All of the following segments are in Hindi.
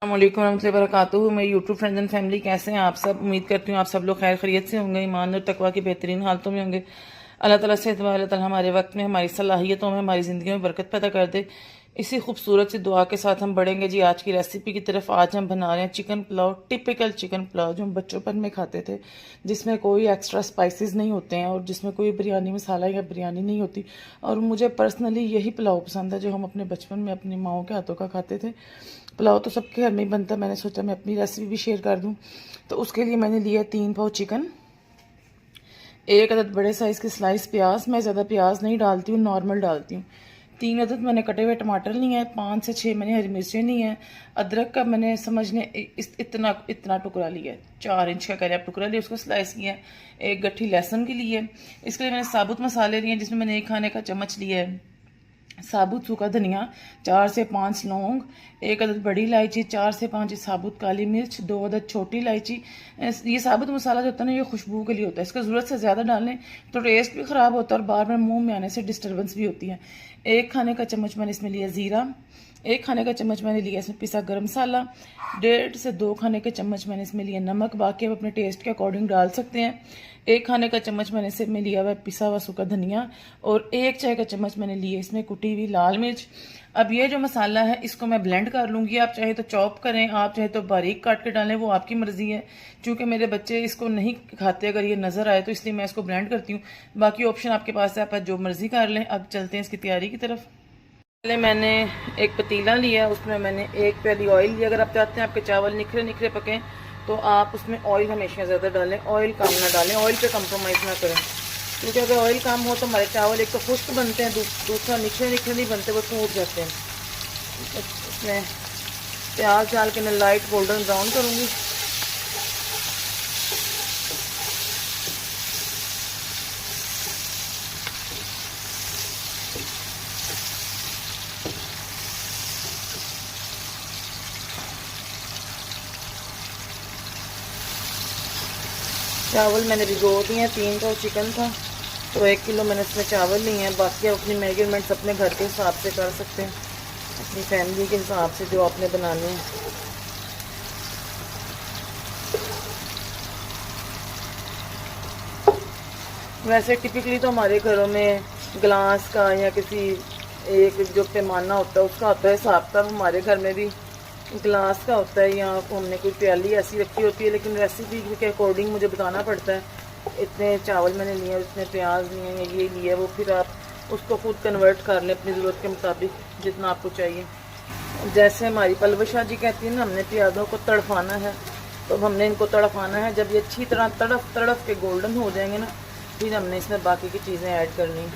अस्सलामुअलैकुम रहमतुल्लाहि व बरकातुहू। मेरी यूट्यूब फ्रेंड्स एंड फैमिली कैसे हैं आप सब। उम्मीद करती हूँ आप सब लोग खैर खैरियत से होंगे, ईमान और तकवा की बेहतरीन हालतों में होंगे। अल्लाह ताला से दुआ, अल्लाह ताला हमारे वक्त में, हमारी सलाहियतों में, हमारी ज़िंदगी में बरकत पैदा कर दे। इसी खूबसूरत सी दुआ के साथ हम बढ़ेंगे जी आज की रेसिपी की तरफ। आज हम बना रहे हैं chicken pulao, typical chicken pulao जो हम बच्चों में खाते थे, जिसमें कोई एक्स्ट्रा स्पाइसेस नहीं होते हैं और जिसमें कोई बिरयानी मसाला या बिरयानी नहीं होती। और मुझे पर्सनली यही पुलाव पसंद है जो हम अपने बचपन में अपनी माओ के हाथों का खाते थे। पुलाव तो सबके घर में ही बनता है, मैंने सोचा मैं अपनी रेसिपी भी शेयर कर दूं। तो उसके लिए मैंने लिया 3 पाव चिकन, 1 अदद बड़े साइज़ के स्लाइस प्याज, मैं ज़्यादा प्याज नहीं डालती हूँ, नॉर्मल डालती हूँ। 3 अदद मैंने कटे हुए टमाटर लिए हैं, 5 से 6 मैंने हरी मिर्चें ली हैं। अदरक का मैंने समझने इतना टुकड़ा लिया है, 4 इंच का करीब टुकड़ा लिया, उसको स्लाइस किया है। 1 गट्ठी लहसुन की लिए। इसके लिए मैंने साबुत मसाले लिए जिसमें मैंने 1 खाने का चम्मच लिया है साबुत सूखा धनिया, 4 से 5 लौंग, 1 अदद बड़ी इलायची, 4 से 5 साबुत काली मिर्च, 2 अदद छोटी इलायची। ये साबुत मसाला जो होता है ना, ये खुशबू के लिए होता है। इसका ज़रूरत से ज़्यादा डालें तो टेस्ट भी ख़राब होता है और बार बार मुंह में आने से डिस्टर्बेंस भी होती है। 1 खाने का चम्मच मैंने इसमें लिया ज़ीरा, 1 खाने का चम्मच मैंने लिया इसमें पिसा गरम मसाला, 1.5 से 2 खाने के चम्मच मैंने इसमें लिया नमक, बाकी आप अपने टेस्ट के अकॉर्डिंग डाल सकते हैं। 1 खाने का चम्मच मैंने इसमें लिया हुआ पिसा हुआ सूखा धनिया और 1 चाय का चम्मच मैंने लिया इसमें कुटी हुई लाल मिर्च। अब ये जो मसाला है इसको मैं ब्लेंड कर लूँगी। आप चाहे तो चॉप करें, आप चाहे तो बारीक काट के डालें, वो आपकी मर्ज़ी है। क्योंकि मेरे बच्चे इसको नहीं खाते अगर ये नज़र आए, तो इसलिए मैं इसको ब्लेंड करती हूँ। बाकी ऑप्शन आपके पास है, आप जो मर्ज़ी कर लें। अब चलते हैं इसकी तैयारी की तरफ। पहले मैंने एक पतीला लिया, उसमें मैंने 1 प्याली ऑयल लिया। अगर आप चाहते हैं आपके चावल निखरे निखरे पकें तो आप उसमें ऑयल हमेशा ज़्यादा डालें, ऑयल कम ना डालें, ऑयल पे कंप्रोमाइज़ ना करें। क्योंकि अगर ऑयल कम हो तो हमारे चावल एक तो खुश्क बनते हैं, दूसरा निखरे निखरे नहीं बनते, वो टूट जाते हैं। इसमें प्याज डाल के मैं लाइट गोल्डन ब्राउन करूँगी। चावल मैंने भिगो दिए हैं, 3 पाव चिकन था तो 1 किलो मैंने इसमें चावल लिए हैं। बाकी आप अपनी मेजरमेंट्स अपने घर के हिसाब से कर सकते हैं, अपनी फैमिली के हिसाब से जो आपने बनाने हैं। वैसे टिपिकली तो हमारे घरों में ग्लास का या किसी एक जो पैमाना होता है उसका होता है हिसाब का। हमारे घर में भी ग्लास का होता है, या हमने कोई प्याली ऐसी रखी होती है, लेकिन रेसिपी के अकॉर्डिंग मुझे बताना पड़ता है। इतने चावल मैंने लिए, इतने प्याज लिए हैं, ये लिए वो, फिर आप उसको खुद कन्वर्ट कर लें अपनी ज़रूरत के मुताबिक जितना आपको चाहिए। जैसे हमारी पलवशा जी कहती है ना, हमने प्याज़ों को तड़फाना है, तो हमने इनको तड़फाना है। जब ये अच्छी तरह तड़फ तड़फ के गोल्डन हो जाएंगे ना, फिर हमने इसमें बाकी की चीज़ें ऐड करनी।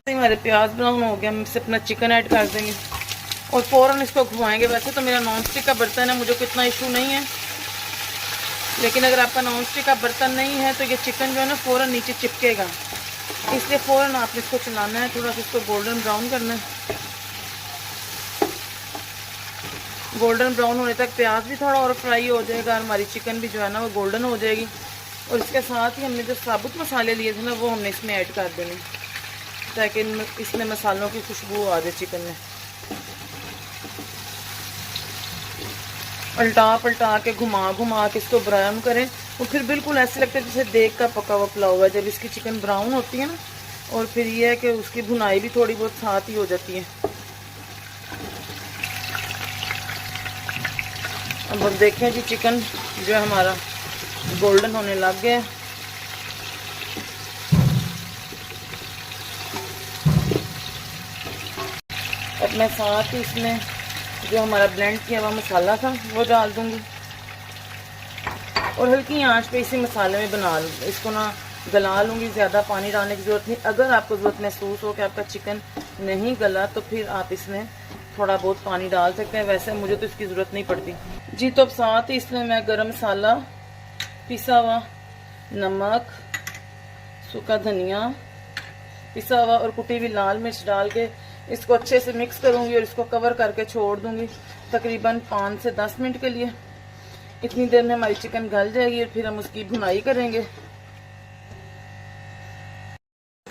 हमारे प्याज ब्राउन हो गया, हम इससे अपना चिकन ऐड कर देंगे और फ़ौरन इसको घुमाएंगे। वैसे तो मेरा नॉन स्टिक का बर्तन है, मुझे कितना इशू नहीं है, लेकिन अगर आपका नॉन स्टिक का बर्तन नहीं है तो ये चिकन जो है ना फ़ौरन नीचे चिपकेगा, इसलिए फ़ौरन आपने इसको चलाना है, थोड़ा सा इसको गोल्डन ब्राउन करना है। गोल्डन ब्राउन होने तक प्याज भी थोड़ा और फ्राई हो जाएगा, हमारी चिकन भी जो है ना वो गोल्डन हो जाएगी। और इसके साथ ही हमने जो साबुत मसाले लिए थे ना, वो हमने इसमें ऐड कर देने, ताकि इसमें मसालों की खुशबू आ जाए चिकन में। पलटा पलटा के घुमा घुमा के इसको ब्राउन करें, तो फिर बिल्कुल ऐसे लगता है जैसे देग का पका हुआ पुलाव है। जब इसकी चिकन ब्राउन होती है ना, और फिर ये है कि उसकी भुनाई भी थोड़ी बहुत साथ ही हो जाती है। अब देखें जी, चिकन जो है हमारा गोल्डन होने लग गया है। अब मैं साथ ही इसमें जो हमारा ब्लेंड किया हुआ मसाला था वो डाल दूंगी और हल्की आंच पे इसी मसाले में बना लूँ, इसको ना गला लूँगी। ज़्यादा पानी डालने की ज़रूरत नहीं। अगर आपको ज़रूरत महसूस हो कि आपका चिकन नहीं गला तो फिर आप इसमें थोड़ा बहुत पानी डाल सकते हैं, वैसे मुझे तो इसकी ज़रूरत नहीं पड़ती जी। तो अब साथ ही इसमें मैं गरम मसाला, पिसा हुआ नमक, सूखा धनिया, पिसा हुआ और कुटी हुई लाल मिर्च डाल के इसको अच्छे से मिक्स करूंगी और इसको कवर करके छोड़ दूंगी तकरीबन 5 से 10 मिनट के लिए। इतनी देर में हमारी चिकन गल जाएगी और फिर हम उसकी भुनाई करेंगे।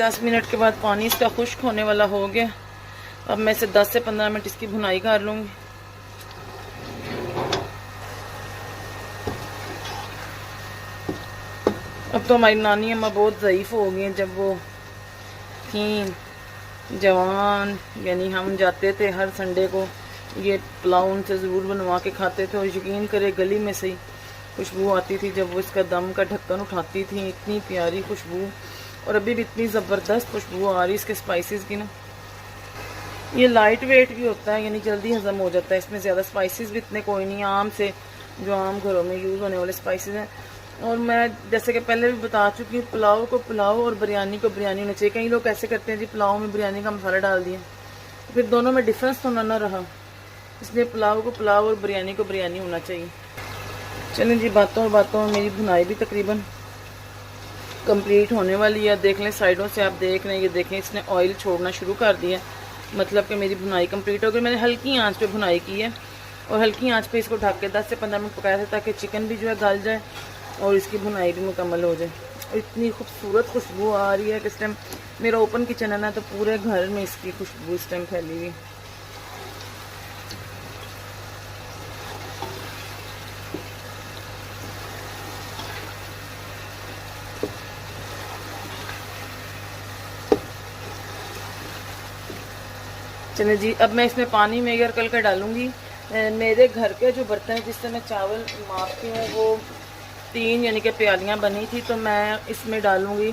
10 मिनट के बाद पानी इसका खुश्क होने वाला हो गया। अब मैं इसे 10 से 15 मिनट इसकी भुनाई कर लूँगी। अब तो हमारी नानी अम्मा बहुत ज़ईफ़ हो गई हैं। जब वो थी जवान, यानी हम जाते थे हर संडे को, ये पुलाव उनसे ज़रूर बनवा के खाते थे। और यकीन करे गली में से ही खुशबू आती थी जब वो इसका दम का ढक्कन उठाती थी, इतनी प्यारी खुशबू। और अभी भी इतनी ज़बरदस्त खुशबू आ रही इसके स्पाइसेस की ना। ये लाइट वेट भी होता है, यानी जल्दी हज़म हो जाता है। इसमें ज़्यादा स्पाइसेस भी इतने कोई नहीं, आम से जो आम घरों में यूज़ होने वाले स्पाइसेस हैं। और मैं जैसे कि पहले भी बता चुकी हूँ, पुलाव को पुलाव और बिरयानी को बिरयानी होना चाहिए। कई लोग ऐसे करते हैं जी, पुलाव में बिरयानी का मसाला डाल दिया, फिर दोनों में डिफरेंस तो ना रहा। इसलिए पुलाव को पुलाव और बिरयानी को बिरयानी होना चाहिए। चलें जी, बातों और बातों में मेरी भुनाई भी तकरीबन कंप्लीट होने वाली है। देख लें साइडों से, आप देख रहे हैं, ये देखें इसने ऑयल छोड़ना शुरू कर दिया, मतलब कि मेरी भुनाई कंप्लीट हो गई। मैंने हल्की आंच पे भुनाई की है और हल्की आंच पे इसको ढक के 10 से 15 मिनट पकाया था, ताकि चिकन भी जो है गल जाए और इसकी भुनाई भी मुकम्मल हो जाए। और इतनी खूबसूरत खुशबू आ रही है कि इस टाइम मेरा ओपन किचन है ना, तो पूरे घर में इसकी खुशबू इस टाइम फैली हुई। चलिए जी, अब मैं इसमें पानी मेजर करके डालूंगी। मेरे घर के जो बर्तन है जिससे मैं चावल मापती हूँ वो 3 यानी कि प्यालियाँ बनी थी, तो मैं इसमें डालूंगी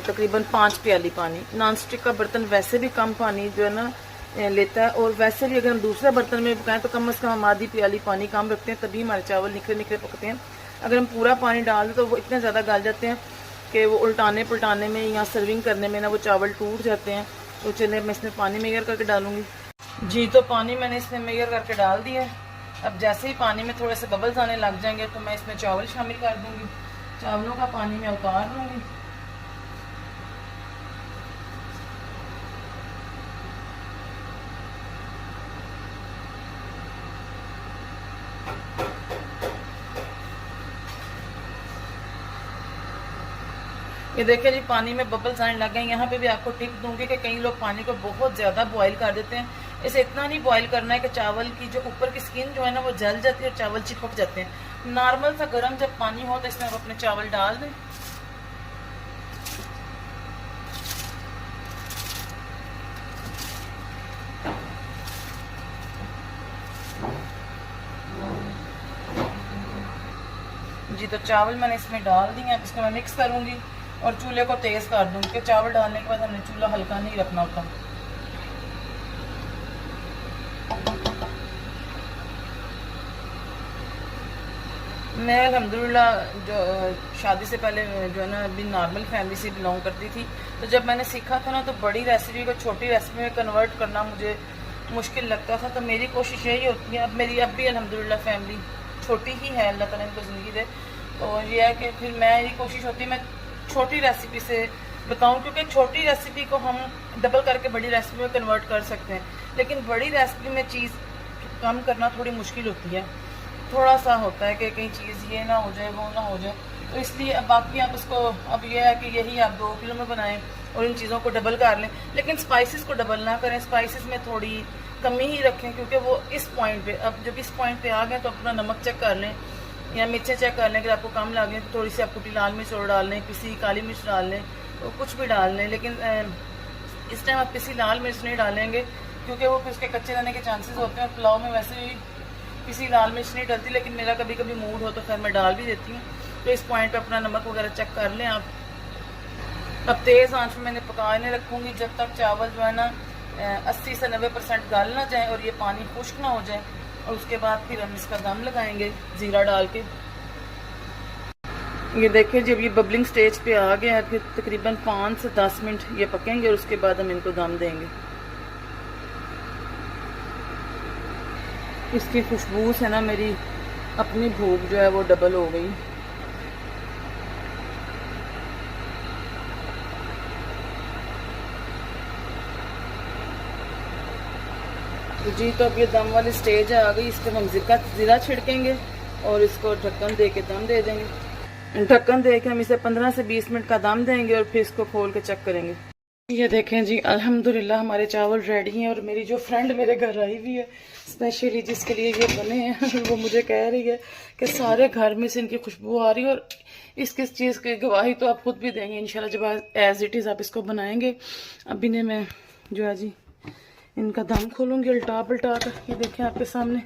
तकरीबन 5 प्याली पानी। नॉन स्टिक का बर्तन वैसे भी कम पानी जो है ना लेता है, और वैसे भी अगर हम दूसरे बर्तन में पकाएं तो कम से कम हम आधी प्याली पानी कम रखते हैं, तभी हमारे चावल निखरे निखरे पकते हैं। अगर हम पूरा पानी डाल दें तो वो इतने ज़्यादा गल जाते हैं कि वो उल्टाने पलटाने में या सर्विंग करने में ना वो चावल टूट जाते हैं। तो चलिए मैं इसमें पानी मेजर करके डालूंगी जी। तो पानी मैंने इसमें मेजर करके डाल दिया है। अब जैसे ही पानी में थोड़े से बबल्स आने लग जाएंगे तो मैं इसमें चावल शामिल कर दूंगी। चावलों का पानी मैं उतार लूँगी। ये देखिए जी, पानी में बबल्स आने लग गए। यहाँ पे भी आपको टिप दूंगी कि कई लोग पानी को बहुत ज़्यादा बॉईल कर देते हैं। इसे इतना नहीं बॉईल करना है कि चावल की जो ऊपर की स्किन जो है ना वो जल जाती है और चावल चिपक जाते हैं। नॉर्मल सा गर्म जब पानी हो तो इसमें आप अपने चावल डाल दें। जी, तो चावल मैंने इसमें डाल दिए। अब इसको मैं मिक्स करूँगी और चूल्हे को तेज़ कर दूँगी, कि चावल डालने के बाद हमने चूल्हा हल्का नहीं रखना होता। मैं अल्हम्दुलिल्लाह जो शादी से पहले जो है ना अभी नॉर्मल फैमिली से बिलोंग करती थी, तो जब मैंने सीखा था ना तो बड़ी रेसिपी को छोटी रेसिपी में कन्वर्ट करना मुझे मुश्किल लगता था। तो मेरी कोशिश यही होती है, अब मेरी अब भी अल्हम्दुलिल्लाह फैमिली छोटी ही है, अल्लाह ताला इनको ज़िंदगी दे, तो ये है कि फिर मेरी कोशिश होती है मैं छोटी रेसिपी से बताऊं, क्योंकि छोटी रेसिपी को हम डबल करके बड़ी रेसिपी में कन्वर्ट कर सकते हैं, लेकिन बड़ी रेसिपी में चीज़ कम करना थोड़ी मुश्किल होती है। थोड़ा सा होता है कि कहीं चीज़ ये ना हो जाए वो ना हो जाए, तो इसलिए अब बाकी आप उसको, अब ये है कि यही आप 2 किलो में बनाएं और इन चीज़ों को डबल कर लें, लेकिन स्पाइसेस को डबल ना करें। स्पाइसेस में थोड़ी कमी ही रखें, क्योंकि वो इस पॉइंट पे, अब जब इस पॉइंट पे आ गए तो अपना नमक चेक कर लें या मिर्चें चेक कर लें। अगर आपको कम लगे तो थोड़ी सी आप कुटी लाल मिर्च और डाल लें, पिसी काली मिर्च डाल लें, तो कुछ भी डाल लें। लेकिन इस टाइम आप पिसी लाल मिर्च नहीं डालेंगे, क्योंकि वो फिर उसके कच्चे रहने के चांसेस होते हैं। पुलाव में वैसे भी पिसी लाल मिर्च नहीं डलती, लेकिन मेरा कभी कभी मूड हो तो फिर मैं डाल भी देती हूँ। तो इस पॉइंट पे अपना नमक वगैरह चेक कर लें आप। अब तेज़ आंच में मैंने पकाने रखूँगी जब तक चावल जो है ना 80 से 90% गल ना जाए और ये पानी खुश्क ना हो जाए, और उसके बाद फिर हम इसका दम लगाएंगे ज़ीरा डाल के। ये देखिए जब ये बबलिंग स्टेज पे आ गया है, फिर तकरीबन 5 से 10 मिनट ये पकेंगे और उसके बाद हम इनको दम देंगे। इसकी खुशबू से ना मेरी अपनी भूख जो है वो डबल हो गई। जी, तो अब ये दम वाली स्टेज आ गई, इस पर हम ज़ीरा छिड़केंगे और इसको ढक्कन दे के दम दे देंगे। ढक्कन दे के हम इसे 15 से 20 मिनट का दम देंगे और फिर इसको खोल के चेक करेंगे। ये देखें जी, अल्हम्दुलिल्लाह हमारे चावल रेडी हैं। और मेरी जो फ्रेंड मेरे घर आई हुई है स्पेशली जिसके लिए ये बने हैं वो मुझे कह रही है कि सारे घर में से इनकी खुशबू आ रही है। और इस किस चीज़ की गवाही तो आप खुद भी देंगे इंशाल्लाह जब एज इट इज़ आप इसको बनाएंगे। अभी ने मैं जो है जी इनका दम खोलूँगी उल्टा पलटा कर। ये देखें आपके सामने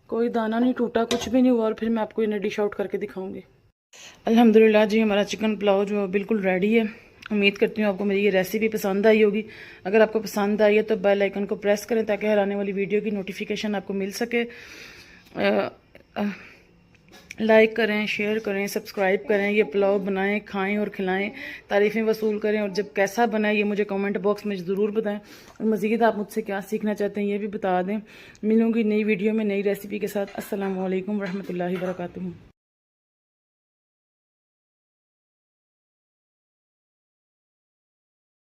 कोई दाना नहीं टूटा, कुछ भी नहीं हुआ। और फिर मैं आपको इन्हें डिश आउट करके दिखाऊंगी। अल्हम्दुलिल्लाह जी हमारा चिकन पुलाव जो बिल्कुल रेडी है। उम्मीद करती हूँ आपको मेरी ये रेसिपी पसंद आई होगी। अगर आपको पसंद आई है तो बेल आइकन को प्रेस करें ताकि हर आने वाली वीडियो की नोटिफिकेशन आपको मिल सके। लाइक करें, शेयर करें, सब्सक्राइब करें। ये पुलाव बनाएं, खाएं और खिलाएं, तारीफ़ें वसूल करें। और जब कैसा बनाए ये मुझे कमेंट बॉक्स में ज़रूर बताएं। और मज़ीद आप मुझसे क्या सीखना चाहते हैं ये भी बता दें। मिलूँगी नई वीडियो में नई रेसिपी के साथ। अस्सलामु अलैकुम रहमतुल्लाहि व बरकातुहू।